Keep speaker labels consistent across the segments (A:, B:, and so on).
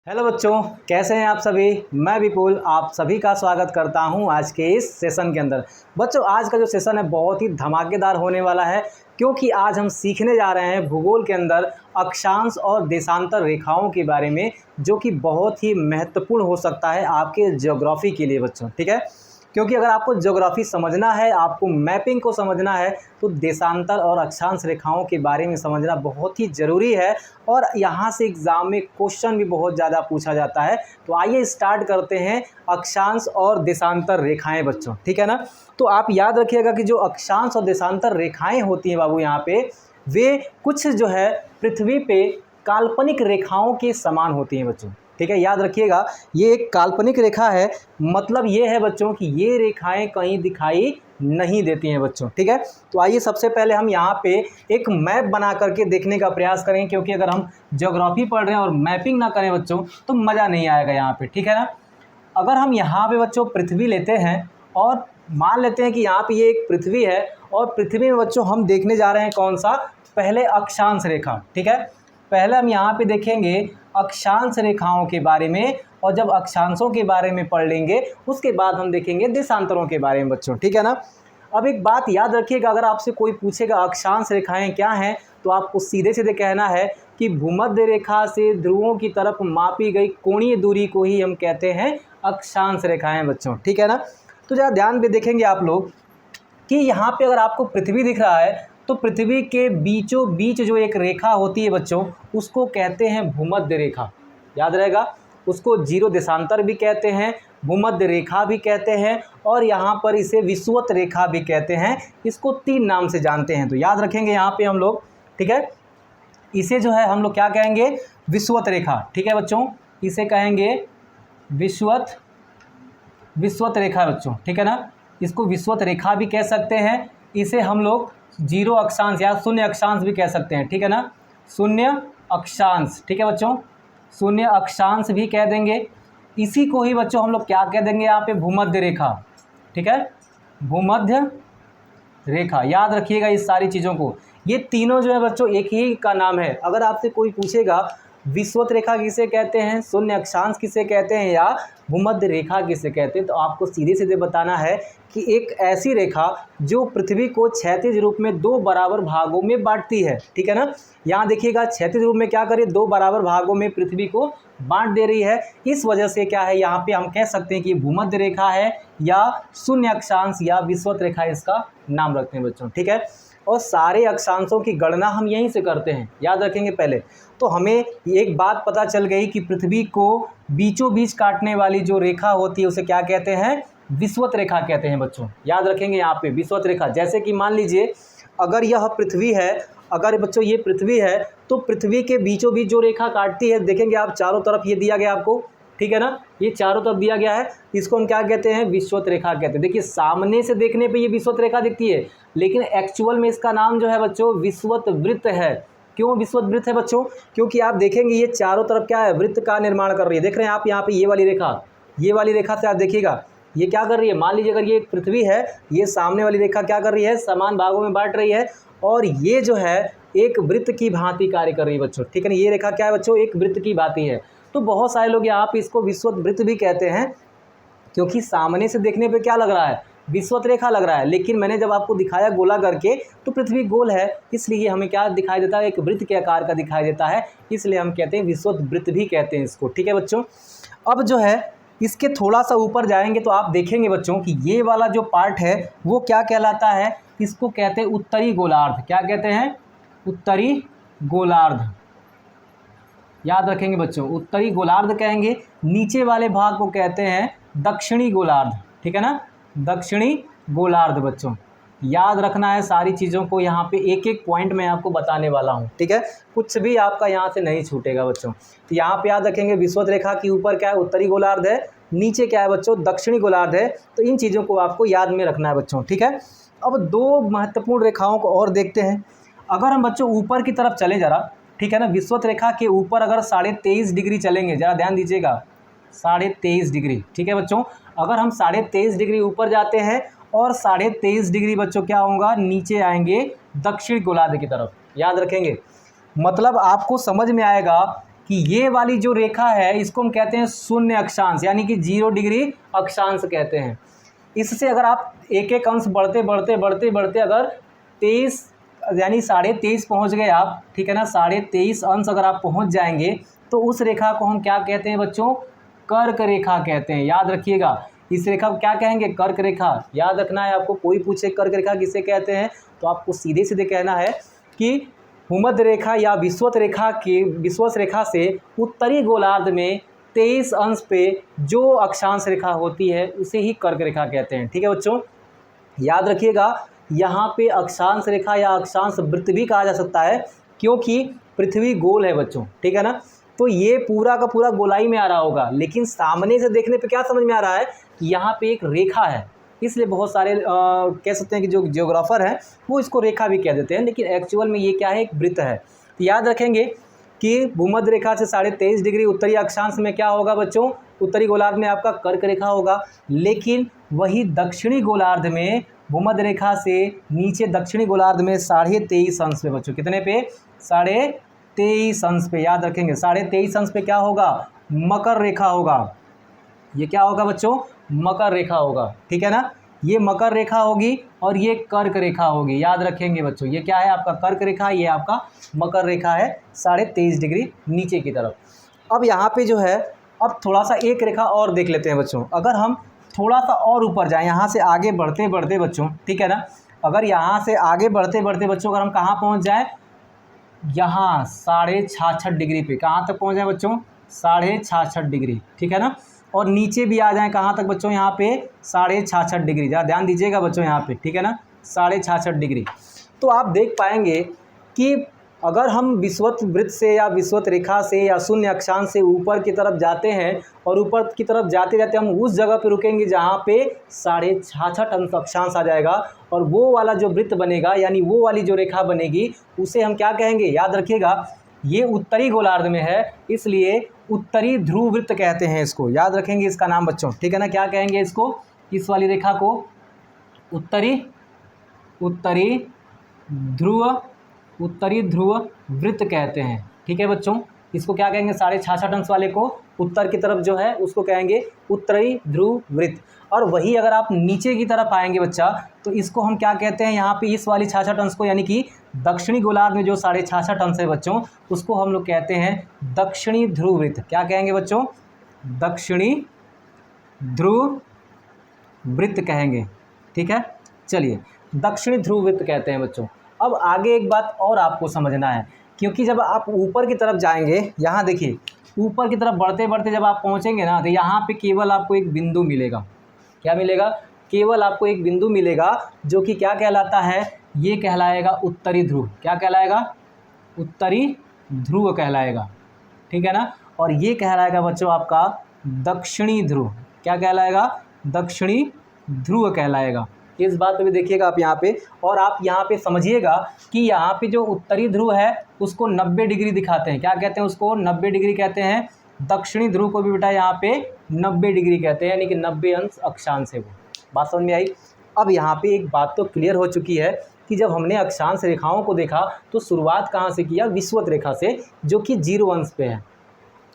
A: Hello बच्चों, कैसे हैं आप सभी। मैं विपुल आप सभी का स्वागत करता हूं आज के इस सेशन के अंदर। बच्चों, आज का जो सेशन है बहुत ही धमाकेदार होने वाला है, क्योंकि आज हम सीखने जा रहे हैं भूगोल के अंदर अक्षांश और देशांतर रेखाओं के बारे में, जो कि बहुत ही महत्वपूर्ण हो सकता है आपके ज्योग्राफी के लिए बच्चों। ठीक है, क्योंकि अगर आपको ज्योग्राफी समझना है, आपको मैपिंग को समझना है, तो देशांतर और अक्षांश रेखाओं के बारे में समझना बहुत ही ज़रूरी है। और यहाँ से एग्ज़ाम में क्वेश्चन भी बहुत ज़्यादा पूछा जाता है। तो आइए स्टार्ट करते हैं अक्षांश और देशांतर रेखाएं बच्चों। ठीक है ना। तो आप याद रखिएगा कि जो अक्षांश और देशांतर रेखाएं होती हैं बाबू, यहाँ पे वे कुछ जो है पृथ्वी पे काल्पनिक रेखाओं के समान होती हैं बच्चों। ठीक है, याद रखिएगा ये एक काल्पनिक रेखा है। मतलब ये है बच्चों कि ये रेखाएं कहीं दिखाई नहीं देती हैं बच्चों। ठीक है, तो आइए सबसे पहले हम यहाँ पे एक मैप बना करके देखने का प्रयास करें, क्योंकि अगर हम ज्योग्राफी पढ़ रहे हैं और मैपिंग ना करें बच्चों तो मज़ा नहीं आएगा यहाँ पे। ठीक है ना। अगर हम यहाँ पे बच्चों पृथ्वी लेते हैं और मान लेते हैं कि यहाँ पे ये एक पृथ्वी है, और पृथ्वी में बच्चों हम देखने जा रहे हैं कौन सा, पहले अक्षांश रेखा। ठीक है, पहले हम यहाँ पे देखेंगे अक्षांश रेखाओं के बारे में, और जब अक्षांशों के बारे में पढ़ लेंगे उसके बाद हम देखेंगे देशांतरों के बारे में बच्चों। ठीक है ना। अब एक बात याद रखिएगा, अगर आपसे कोई पूछेगा अक्षांश रेखाएं क्या हैं, तो आपको सीधे सीधे कहना है कि भूमध्य रेखा से ध्रुवों की तरफ मापी गई कोणीय दूरी को ही हम कहते हैं अक्षांश रेखाएं बच्चों। ठीक है ना। तो ज़रा ध्यान में देखेंगे आप लोग कि यहाँ पे अगर आपको पृथ्वी दिख रहा है, तो पृथ्वी के बीचों बीच जो एक रेखा होती है बच्चों, उसको कहते हैं भूमध्य रेखा। याद रहेगा, उसको जीरो देशांतर भी कहते हैं, भूमध्य रेखा भी कहते हैं, और यहाँ पर इसे विषुवत रेखा भी कहते हैं। इसको 3 नाम से जानते हैं, तो याद रखेंगे यहाँ पे हम लोग। ठीक है, इसे जो है हम लोग क्या कहेंगे, विषुवत रेखा। ठीक है बच्चों, इसे कहेंगे विषुवत रेखा बच्चों। ठीक है ना, इसको विषुवत रेखा भी कह सकते हैं। इसे हम लोग जीरो अक्षांश या शून्य अक्षांश भी कह सकते हैं। ठीक है ना, शून्य अक्षांश। ठीक है बच्चों, शून्य अक्षांश भी कह देंगे। इसी को ही बच्चों हम लोग क्या कह देंगे यहाँ पे, भूमध्य रेखा। ठीक है, भूमध्य रेखा। याद रखिएगा इस सारी चीज़ों को। ये तीनों जो है बच्चों एक ही का नाम है। अगर आपसे कोई पूछेगा विषुवत रेखा किसे कहते हैं, शून्य अक्षांश किसे कहते हैं, या भूमध्य रेखा किसे कहते हैं, तो आपको सीधे सीधे बताना है कि एक ऐसी रेखा जो पृथ्वी को क्षैतिज रूप में 2 बराबर भागों में बांटती है। ठीक है ना। यहाँ देखिएगा क्षैतिज रूप में क्या करे, 2 बराबर भागों में पृथ्वी को बांट दे रही है। इस वजह से क्या है, यहाँ पे हम कह सकते हैं कि भूमध्य रेखा है, या शून्य अक्षांश या विषुवत रेखा इसका नाम रखते हैं बच्चों। ठीक है, और सारे अक्षांशों की गणना हम यहीं से करते हैं। याद रखेंगे पहले तो हमें एक बात पता चल गई कि पृथ्वी को बीचों बीच काटने वाली जो रेखा होती है उसे क्या कहते हैं, विषुवत रेखा कहते हैं बच्चों। याद रखेंगे यहाँ पे विषुवत रेखा। जैसे कि मान लीजिए अगर यह पृथ्वी है, अगर बच्चों ये पृथ्वी है, तो पृथ्वी के बीचों बीच जो रेखा काटती है, देखेंगे आप चारों तरफ ये दिया गया आपको। ठीक है ना, ये चारों तरफ दिया गया है, इसको हम क्या कहते हैं, विषुवत रेखा कहते हैं। देखिए सामने से देखने पे ये विषुवत रेखा दिखती है, लेकिन एक्चुअल में इसका नाम जो है बच्चों विषुवत वृत्त है। क्यों विषुवत वृत्त है बच्चों, क्योंकि आप देखेंगे ये चारों तरफ क्या है, वृत्त का निर्माण कर रही है। देख रहे हैं आप यहाँ पे ये वाली रेखा से आप देखिएगा ये क्या कर रही है। मान लीजिए अगर ये पृथ्वी है, ये सामने वाली रेखा क्या कर रही है, समान भागों में बांट रही है, और ये जो है एक वृत्त की भांति कार्य कर रही है बच्चों। ठीक है ना, ये रेखा क्या है बच्चों, एक वृत्त की भांति है। तो बहुत सारे लोग यहाँ पे इसको विषुवत वृत्त भी कहते हैं, क्योंकि सामने से देखने पे क्या लग रहा है, विषुवत रेखा लग रहा है, लेकिन मैंने जब आपको दिखाया गोला करके तो पृथ्वी गोल है, इसलिए हमें क्या दिखाई देता है, एक वृत्त के आकार का दिखाई देता है, इसलिए हम कहते हैं विषुवत वृत्त भी कहते हैं इसको। ठीक है बच्चों, अब जो है इसके थोड़ा सा ऊपर जाएंगे तो आप देखेंगे बच्चों कि ये वाला जो पार्ट है वो क्या कहलाता है, इसको कहते हैं उत्तरी गोलार्ध। क्या कहते हैं, उत्तरी गोलार्ध। याद रखेंगे बच्चों, उत्तरी गोलार्ध कहेंगे। नीचे वाले भाग को कहते हैं दक्षिणी गोलार्ध। ठीक है ना, दक्षिणी गोलार्ध बच्चों। याद रखना है सारी चीज़ों को, यहाँ पे एक एक पॉइंट मैं आपको बताने वाला हूँ। ठीक है, कुछ भी आपका यहाँ से नहीं छूटेगा बच्चों। तो यहाँ पे याद रखेंगे विषुवत रेखा के ऊपर क्या है, उत्तरी गोलार्ध है, नीचे क्या है बच्चों, दक्षिणी गोलार्ध है। तो इन चीज़ों को आपको याद में रखना है बच्चों। ठीक है, अब 2 महत्वपूर्ण रेखाओं को और देखते हैं। अगर हम बच्चों ऊपर की तरफ चले जरा, ठीक है ना, विषुवत रेखा के ऊपर अगर 23.5 डिग्री चलेंगे, ज़रा ध्यान दीजिएगा, 23.5 डिग्री। ठीक है बच्चों, अगर हम 23.5 डिग्री ऊपर जाते हैं और 23.5 डिग्री बच्चों क्या होगा, नीचे आएंगे दक्षिण गोलार्ध की तरफ। याद रखेंगे, मतलब आपको समझ में आएगा कि ये वाली जो रेखा है इसको हम कहते हैं शून्य अक्षांश, यानी कि 0 डिग्री अक्षांश कहते हैं। इससे अगर आप एक एक अंश बढ़ते बढ़ते बढ़ते बढ़ते अगर 23 यानी 23.5 पहुँच गए आप, ठीक है ना, 23.5 अंश अगर आप पहुँच जाएंगे तो उस रेखा को हम क्या कहते हैं बच्चों? कर्क रेखा कहते हैं। याद रखिएगा, इस रेखा को क्या कहेंगे? कर्क रेखा। याद रखना है आपको। कोई पूछे कर्क रेखा किसे कहते हैं तो आपको सीधे सीधे कहना है कि भूमध्य रेखा या विषुवत रेखा से उत्तरी गोलार्ध में 23 अंश पे जो अक्षांश रेखा होती है उसे ही कर्क रेखा कहते हैं। ठीक है बच्चों, याद रखिएगा, यहाँ पे अक्षांश रेखा या अक्षांश वृत्त भी कहा जा सकता है क्योंकि पृथ्वी गोल है बच्चों, ठीक है ना। तो ये पूरा का पूरा गोलाई में आ रहा होगा, लेकिन सामने से देखने पे क्या समझ में आ रहा है कि यहाँ पे एक रेखा है, इसलिए बहुत सारे कह सकते हैं कि जो जियोग्राफर हैं वो इसको रेखा भी कह देते हैं, लेकिन एक्चुअल में ये क्या है? एक वृत्त है। तो याद रखेंगे कि भूमध्य रेखा से 23.5 डिग्री उत्तरी अक्षांश में क्या होगा बच्चों? उत्तरी गोलार्ध में आपका कर्क रेखा होगा। लेकिन वही दक्षिणी गोलार्ध में भूमध्य रेखा से नीचे दक्षिणी गोलार्ध में 23.5 अंश पे बच्चों, कितने पे? 23.5 अंश पे। याद रखेंगे 23.5 अंश पे क्या होगा? मकर रेखा होगा। ये क्या होगा बच्चों? मकर रेखा होगा, ठीक है ना। ये मकर रेखा होगी और ये कर्क रेखा होगी। याद रखेंगे बच्चों, ये क्या है? आपका कर्क रेखा, ये आपका मकर रेखा है 23.5 डिग्री नीचे की तरफ। अब यहाँ पे जो है, अब थोड़ा सा एक रेखा और देख लेते हैं बच्चों। अगर हम थोड़ा सा और ऊपर जाएं, यहाँ से आगे बढ़ते बढ़ते बच्चों, ठीक है ना, अगर यहाँ से आगे बढ़ते बढ़ते बच्चों अगर हम कहाँ पहुँच जाएँ? यहाँ 66.5 डिग्री पे। कहाँ तक पहुँच जाए बच्चों? 66.5 डिग्री, ठीक है ना। और नीचे भी आ जाएं कहाँ तक बच्चों? यहाँ पे 66.5 डिग्री। ज़रा ध्यान दीजिएगा बच्चों यहाँ पे, ठीक है ना, 66.5 डिग्री। तो आप देख पाएंगे कि अगर हम विषुवत वृत्त से या विषुवत रेखा से या शून्य अक्षांश से ऊपर की तरफ जाते हैं और ऊपर की तरफ जाते जाते हम उस जगह पे रुकेंगे जहाँ पे 66.5 अंश अक्षांश आ जाएगा, और वो वाला जो वृत्त बनेगा यानी वो वाली जो रेखा बनेगी उसे हम क्या कहेंगे? याद रखिएगा, ये उत्तरी गोलार्ध में है, इसलिए उत्तरी ध्रुव वृत्त कहते हैं इसको। याद रखेंगे इसका नाम बच्चों, ठीक है ना। क्या कहेंगे इसको? इस वाली रेखा को उत्तरी ध्रुव वृत्त कहते हैं, ठीक है बच्चों। इसको क्या कहेंगे? 66.5 अंश वाले को उत्तर की तरफ जो है उसको कहेंगे उत्तरी ध्रुव वृत्त। और वही अगर आप नीचे की तरफ आएंगे बच्चा तो इसको हम क्या कहते हैं? यहाँ पे इस वाली 66 अंश को, यानी कि दक्षिणी गोलार्ध में जो 66.5 अंश है बच्चों, उसको हम लोग कहते हैं दक्षिणी ध्रुव वृत्त। क्या कहेंगे बच्चों? दक्षिणी ध्रुव वृत्त कहेंगे, ठीक है। चलिए, दक्षिणी ध्रुव वृत्त कहते हैं बच्चों। अब आगे एक बात और आपको समझना है, क्योंकि जब आप ऊपर की तरफ जाएंगे, यहाँ देखिए ऊपर की तरफ बढ़ते बढ़ते जब आप पहुँचेंगे ना तो यहाँ पे केवल आपको एक बिंदु मिलेगा। क्या मिलेगा? केवल आपको एक बिंदु मिलेगा जो कि क्या कहलाता है? ये कहलाएगा उत्तरी ध्रुव। क्या कहलाएगा? उत्तरी ध्रुव कहलाएगा, ठीक है ना। और ये कहलाएगा बच्चों आपका दक्षिणी ध्रुव। क्या कहलाएगा? दक्षिणी ध्रुव कहलाएगा। इस बात पे भी देखिएगा आप यहाँ पे, और आप यहाँ पे समझिएगा कि यहाँ पे जो उत्तरी ध्रुव है उसको 90 डिग्री दिखाते हैं। क्या कहते हैं उसको? 90 डिग्री कहते हैं। दक्षिणी ध्रुव को भी बेटा यहाँ पे 90 डिग्री कहते हैं, यानी कि 90 अंश अक्षांश है वो। बात समझ में आई? अब यहाँ पे एक बात तो क्लियर हो चुकी है कि जब हमने अक्षांश रेखाओं को देखा तो शुरुआत कहाँ से किया? विषुवत रेखा से, जो कि 0 अंश पे है।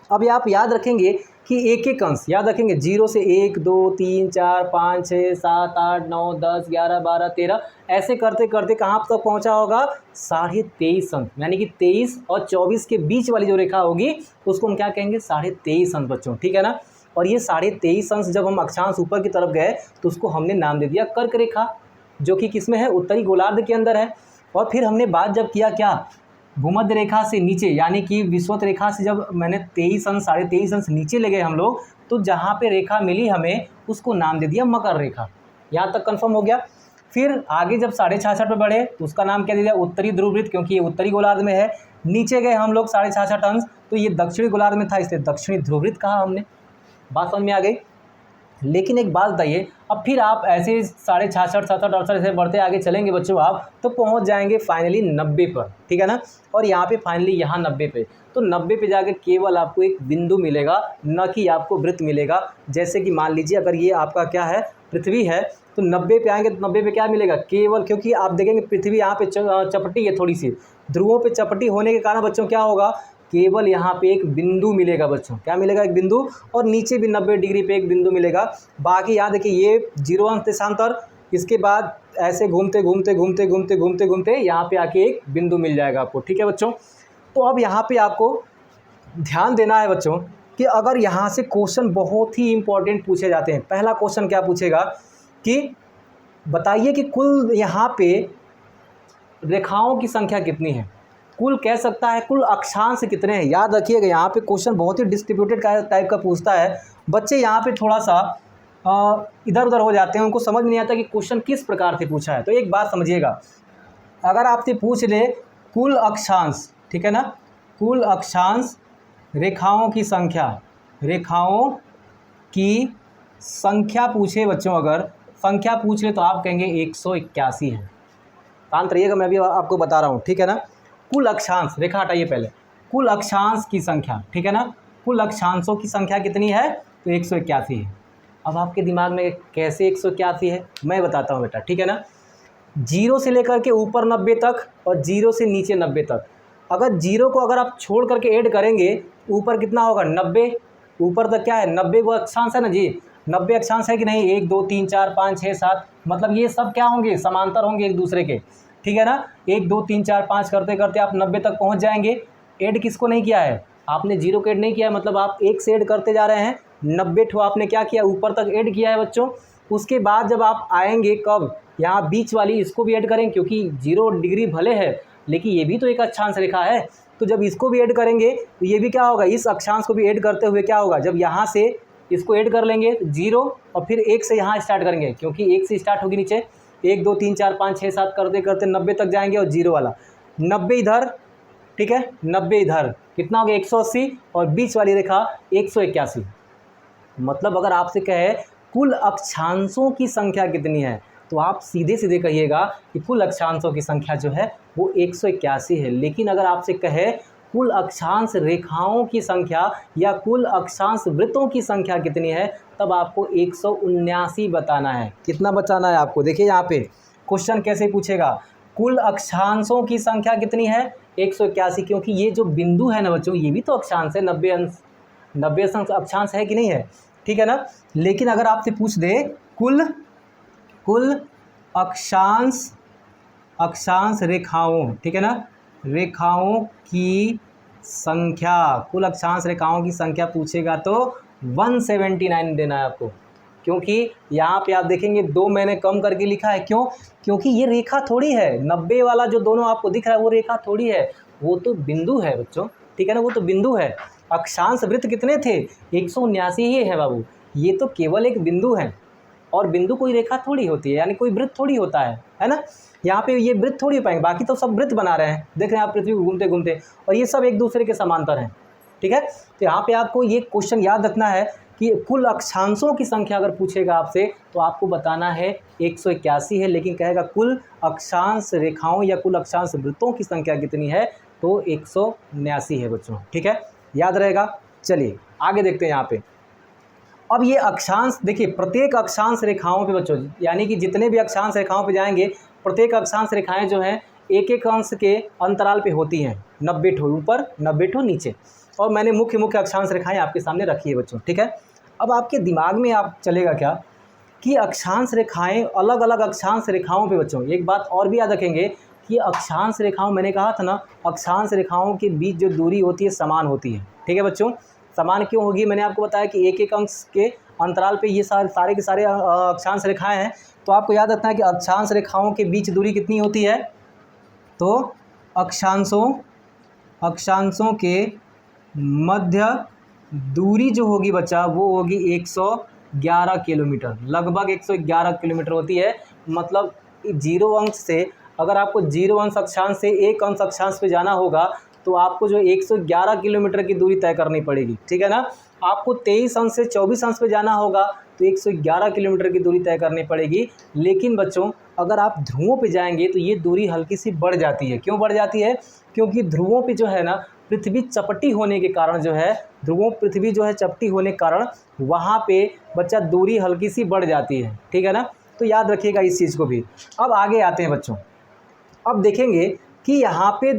A: अब आप याद रखेंगे कि एक एक अंश याद रखेंगे, 0 से 1 2 3 4 5 6 7 8 9 10 11 12 13 ऐसे करते करते कहाँ तक पहुँचा होगा? 23.5 अंश, यानी कि 23 और 24 के बीच वाली जो रेखा होगी उसको हम क्या कहेंगे? 23.5 अंश बच्चों, ठीक है ना। और ये 23.5 अंश जब हम अक्षांश ऊपर की तरफ गए तो उसको हमने नाम दे दिया कर्क रेखा, जो कि किस में है? उत्तरी गोलार्ध के अंदर है। और फिर हमने बात जब किया क्या? भूमध्य रेखा से नीचे, यानी कि विषुवत रेखा से जब मैंने 23 अंश 23.5 अंश नीचे ले गए हम लोग, तो जहाँ पे रेखा मिली हमें उसको नाम दे दिया मकर रेखा। यहाँ तक कंफर्म हो गया। फिर आगे जब 66.5 पे बढ़े तो उसका नाम क्या दे दिया? उत्तरी ध्रुव वृत्त, क्योंकि ये उत्तरी गोलार्ध में है। नीचे गए हम लोग 66.5 अंश, तो ये दक्षिणी गोलार्ध में था, इसलिए दक्षिणी ध्रुव वृत्त कहा हमने। बात समझ में आ गई? लेकिन एक बात बताइए, अब फिर आप ऐसे 66, 67, 68 ऐसे बढ़ते आगे चलेंगे बच्चों आप, तो पहुंच जाएंगे फाइनली 90 पर, ठीक है ना। और यहाँ पे फाइनली यहाँ 90 पे, तो 90 पे जाके केवल आपको एक बिंदु मिलेगा, न कि आपको वृत्त मिलेगा। जैसे कि मान लीजिए अगर ये आपका क्या है? पृथ्वी है, तो 90 पे आएंगे तो 90 पे क्या मिलेगा? केवल, क्योंकि आप देखेंगे पृथ्वी यहाँ पे चपटी है थोड़ी सी, ध्रुवों पे चपटी होने के कारण बच्चों क्या होगा केवल यहाँ पे एक बिंदु मिलेगा बच्चों। क्या मिलेगा? एक बिंदु। और नीचे भी 90 डिग्री पे एक बिंदु मिलेगा। बाकी यहाँ देखिए ये 0 अंश देशांतर, इसके बाद ऐसे घूमते घूमते घूमते घूमते घूमते घूमते यहाँ पे आके एक बिंदु मिल जाएगा आपको। ठीक है बच्चों। तो अब यहाँ पे आपको ध्यान देना है बच्चों कि अगर यहाँ से क्वेश्चन बहुत ही इंपॉर्टेंट पूछे जाते हैं। पहला क्वेश्चन क्या पूछेगा कि बताइए कि कुल यहाँ पे रेखाओं की संख्या कितनी है। कुल कह सकता है कुल अक्षांश कितने हैं। याद रखिएगा यहाँ पे क्वेश्चन बहुत ही डिस्ट्रीब्यूटेड टाइप का पूछता है। बच्चे यहाँ पे थोड़ा सा इधर उधर हो जाते हैं, उनको समझ नहीं आता कि क्वेश्चन किस प्रकार से पूछा है। तो एक बात समझिएगा, अगर आपसे पूछ ले कुल अक्षांश, ठीक है ना, कुल अक्षांश रेखाओं की संख्या, रेखाओं की संख्या पूछे बच्चों, अगर संख्या पूछ ले तो आप कहेंगे 181 है। शांत रहिएगा, मैं भी आपको बता रहा हूँ, ठीक है ना। कुल अक्षांश, रेखा हटाइए पहले, कुल अक्षांश की संख्या, ठीक है ना, कुल अक्षांशों की संख्या कितनी है? तो 181 है। अब आपके दिमाग में कैसे 181 है मैं बताता हूँ बेटा, ठीक है ना। 0 से लेकर के ऊपर 90 तक और 0 से नीचे 90 तक। अगर 0 को अगर आप छोड़ करके ऐड करेंगे ऊपर कितना होगा? 90। ऊपर तक क्या है? 90 वो अक्षांश है ना जी, 90 अक्षांश है कि नहीं? 1 2 3 4 5 6 7, मतलब ये सब क्या होंगे? समांतर होंगे एक दूसरे के, ठीक है ना। 1 2 3 4 5 करते करते आप 90 तक पहुंच जाएंगे। ऐड किसको नहीं किया है? आपने 0 को ऐड नहीं किया है, मतलब आप 1 से ऐड करते जा रहे हैं। 90 ठो आपने क्या किया? ऊपर तक ऐड किया है बच्चों। उसके बाद जब आप आएंगे कब? यहाँ बीच वाली, इसको भी ऐड करेंगे, क्योंकि 0 डिग्री भले है लेकिन ये भी तो एक अक्षांश रेखा है। तो जब इसको भी ऐड करेंगे तो ये भी क्या होगा? इस अक्षांश को भी ऐड करते हुए क्या होगा? जब यहाँ से इसको ऐड कर लेंगे 0 और फिर 1 से यहाँ स्टार्ट करेंगे, क्योंकि 1 से स्टार्ट होगी नीचे। 1 2 3 4 5 6 7 करते करते 90 तक जाएंगे और 0 वाला 90 इधर, ठीक है, 90 इधर, कितना हो गया? 180 और बीच वाली रेखा 181। मतलब अगर आपसे कहे कुल अक्षांशों की संख्या कितनी है तो आप सीधे सीधे कहिएगा कि कुल अक्षांशों की संख्या जो है वो 181 है। लेकिन अगर आपसे कहे कुल अक्षांश रेखाओं की संख्या या कुल अक्षांश वृत्तों की संख्या कितनी है, तब आपको 179 बताना है। कितना बताना है आपको? देखिए यहाँ पे क्वेश्चन कैसे पूछेगा, कुल अक्षांशों की संख्या कितनी है? 181, क्योंकि ये जो बिंदु है ना बच्चों, ये भी तो अक्षांश है। 90 अक्षांश है कि नहीं है, ठीक है ना। लेकिन अगर आपसे पूछ दे कुल अक्षांश रेखाओं, ठीक है ना, रेखाओं की संख्या, कुल अक्षांश रेखाओं की संख्या पूछेगा तो 179 देना है आपको। क्योंकि यहाँ पे आप देखेंगे 2 मैंने कम करके लिखा है। क्यों? क्योंकि ये रेखा थोड़ी है। 90 वाला जो दोनों आपको दिख रहा है वो रेखा थोड़ी है, वो तो बिंदु है बच्चों, ठीक है ना, वो तो बिंदु है। अक्षांश वृत्त कितने थे? 179 ही है बाबू। ये तो केवल एक बिंदु है और बिंदु कोई रेखा थोड़ी होती है, यानी कोई वृत्त थोड़ी होता है ना। यहाँ पे ये वृत्त थोड़ी हो पाएंगे, बाकी तो सब वृत्त बना रहे हैं, देख रहे हैं आप पृथ्वी को घूमते घूमते, और ये सब एक दूसरे के समांतर हैं, ठीक है। तो यहाँ पे आपको ये क्वेश्चन याद रखना है कि कुल अक्षांशों की संख्या अगर पूछेगा आपसे तो आपको बताना है 181 है। लेकिन कहेगा कुल अक्षांश रेखाओं या कुल अक्षांश वृत्तों की संख्या कितनी है तो 179 है बच्चों, ठीक है, याद रहेगा। चलिए आगे देखते हैं यहाँ पे। अब ये अक्षांश देखिए, प्रत्येक अक्षांश रेखाओं पे बच्चों, यानी कि जितने भी अक्षांश रेखाओं पे जाएंगे, प्रत्येक अक्षांश रेखाएं जो हैं एक एक अंश के अंतराल पे होती हैं। 90 ठो ऊपर, 90 ठो नीचे, और मैंने मुख्य अक्षांश रेखाएं आपके सामने रखी है बच्चों, ठीक है। अब आपके दिमाग में आप चलेगा क्या कि अक्षांश रेखाएं अलग अलग अक्षांश रेखाओं पे बच्चों, एक बात और भी याद रखेंगे कि अक्षांश रेखाओं, मैंने कहा था ना, अक्षांश रेखाओं के बीच जो दूरी होती है समान होती है, ठीक है बच्चों। समान क्यों होगी? मैंने आपको बताया कि एक एक अंश के अंतराल पे ये सारे के सारे अक्षांश रेखाएं हैं। तो आपको याद रखना है कि अक्षांश रेखाओं के बीच दूरी कितनी होती है, तो अक्षांशों के मध्य दूरी जो होगी बच्चा वो होगी 111 किलोमीटर, लगभग 111 किलोमीटर होती है। मतलब 0 अंश से, अगर आपको 0 अंश अक्षांश से 1 अंश अक्षांश पे जाना होगा तो आपको जो 111 किलोमीटर की दूरी तय करनी पड़ेगी, ठीक है ना। आपको 23 अंश से 24 अंश पे जाना होगा तो 111 किलोमीटर की दूरी तय करनी पड़ेगी। लेकिन बच्चों अगर आप ध्रुवों पे जाएंगे तो ये दूरी हल्की सी बढ़ जाती है। क्यों बढ़ जाती है? क्योंकि ध्रुवों पे जो है ना, पृथ्वी चपटी होने के कारण जो है, पृथ्वी जो है चपटी होने के कारण वहाँ पे बच्चा दूरी हल्की सी बढ़ जाती है, ठीक है ना। तो याद रखिएगा इस चीज़ को भी। अब आगे आते हैं बच्चों। अब देखेंगे कि यहाँ पे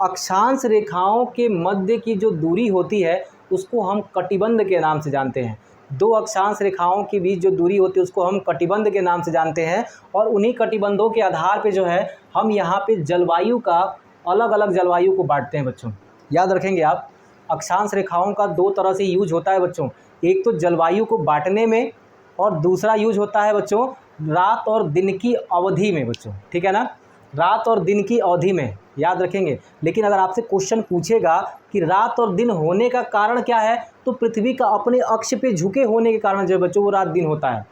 A: अक्षांश रेखाओं के मध्य की जो दूरी होती है उसको हम कटिबंध के नाम से जानते हैं। दो अक्षांश रेखाओं के बीच जो दूरी होती है उसको हम कटिबंध के नाम से जानते हैं। और उन्हीं कटिबंधों के आधार पे जो है हम यहाँ पे जलवायु का अलग अलग जलवायु को बांटते हैं बच्चों। याद रखेंगे आप, अक्षांश रेखाओं का दो तरह से यूज होता है बच्चों। एक तो जलवायु को बांटने में और दूसरा यूज होता है बच्चों रात और दिन की अवधि में बच्चों, ठीक है ना, रात और दिन की अवधि में, याद रखेंगे। लेकिन अगर आपसे क्वेश्चन पूछेगा कि रात और दिन होने का कारण क्या है, तो पृथ्वी का अपने अक्ष पे झुके होने के कारण जो है बच्चों वो रात दिन होता है,